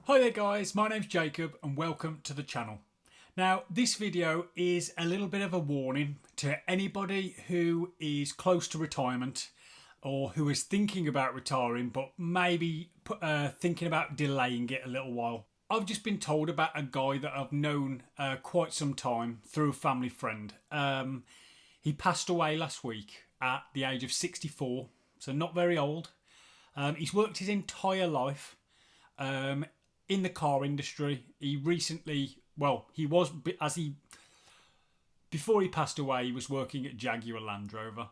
Hi there guys, my name's Jacob and welcome to the channel. Now this video is a little bit of a warning to anybody who is close to retirement or who is thinking about retiring but maybe thinking about delaying it a little while. I've just been told about a guy that I've known quite some time through a family friend. He passed away last week at the age of 64, so not very old. He's worked his entire life in the car industry. He recently, before he passed away, he was working at Jaguar Land Rover.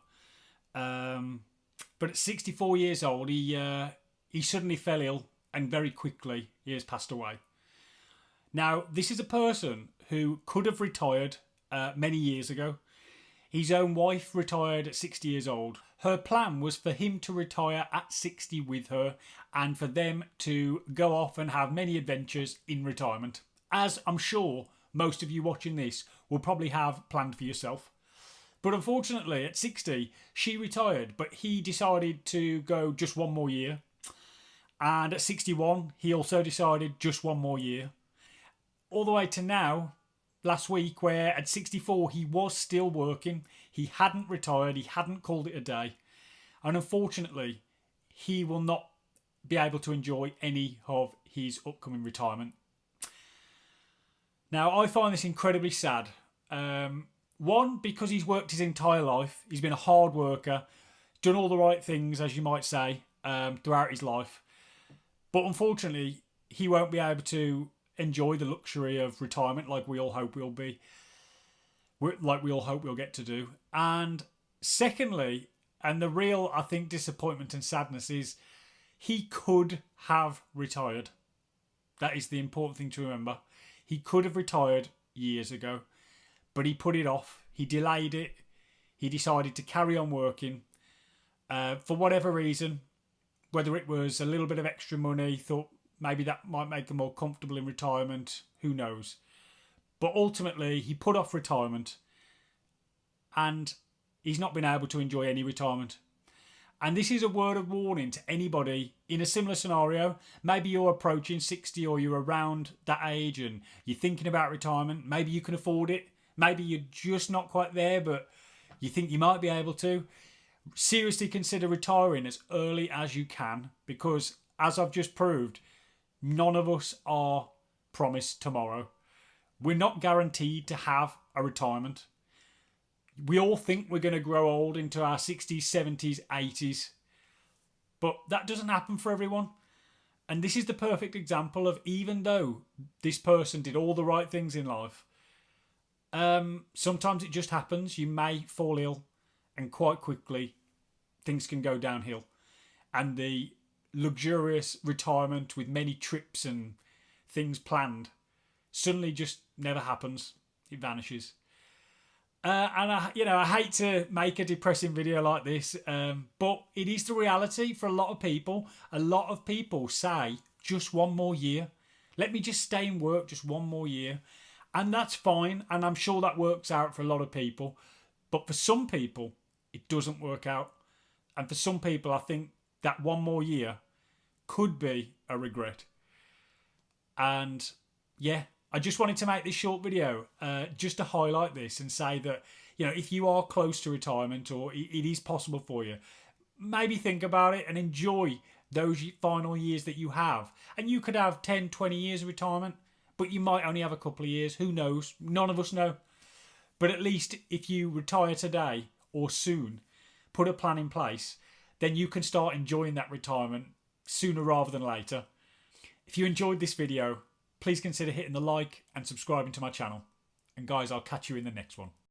But at 64 years old, he suddenly fell ill and very quickly he has passed away. Now, this is a person who could have retired many years ago. His own wife retired at 60 years old. Her plan was for him to retire at 60 with her and for them to go off and have many adventures in retirement. As I'm sure most of you watching this will probably have planned for yourself. But unfortunately, at 60, she retired, but he decided to go just one more year. And at 61, he also decided just one more year. All the way to now, last week, where at 64 he was still working. He hadn't retired, he hadn't called it a day. And unfortunately, he will not be able to enjoy any of his upcoming retirement. Now, I find this incredibly sad. One, because he's worked his entire life. He's been a hard worker, done all the right things, as you might say, throughout his life. But unfortunately, he won't be able to enjoy the luxury of retirement like we all hope we'll get to do. And secondly, and the real, I think, disappointment and sadness is he could have retired. That is the important thing to remember. He could have retired years ago, but he put it off. He delayed it. He decided to carry on working for whatever reason, whether it was a little bit of extra money, thought maybe that might make him more comfortable in retirement, who knows. But ultimately, he put off retirement and he's not been able to enjoy any retirement. And this is a word of warning to anybody in a similar scenario. Maybe you're approaching 60 or you're around that age and you're thinking about retirement. Maybe you can afford it. Maybe you're just not quite there, but you think you might be able to. Seriously consider retiring as early as you can, because as I've just proved, none of us are promised tomorrow. We're not guaranteed to have a retirement. We all think we're going to grow old into our 60s, 70s, 80s. But that doesn't happen for everyone. And this is the perfect example of, even though this person did all the right things in life, sometimes it just happens. You may fall ill and quite quickly things can go downhill. And the luxurious retirement with many trips and things planned suddenly just never happens. It vanishes. And I hate to make a depressing video like this, but it is the reality for a lot of people. A lot of people say, just one more year. Let me just stay in work just one more year. And that's fine. And I'm sure that works out for a lot of people. But for some people, it doesn't work out. And for some people, I think that one more year could be a regret. And yeah, I just wanted to make this short video just to highlight this and say that, if you are close to retirement or it is possible for you, maybe think about it and enjoy those final years that you have. And you could have 10, 20 years of retirement, but you might only have a couple of years. Who knows? None of us know. But at least if you retire today or soon, put a plan in place, then you can start enjoying that retirement sooner rather than later. If you enjoyed this video, please consider hitting the like and subscribing to my channel. And guys, I'll catch you in the next one.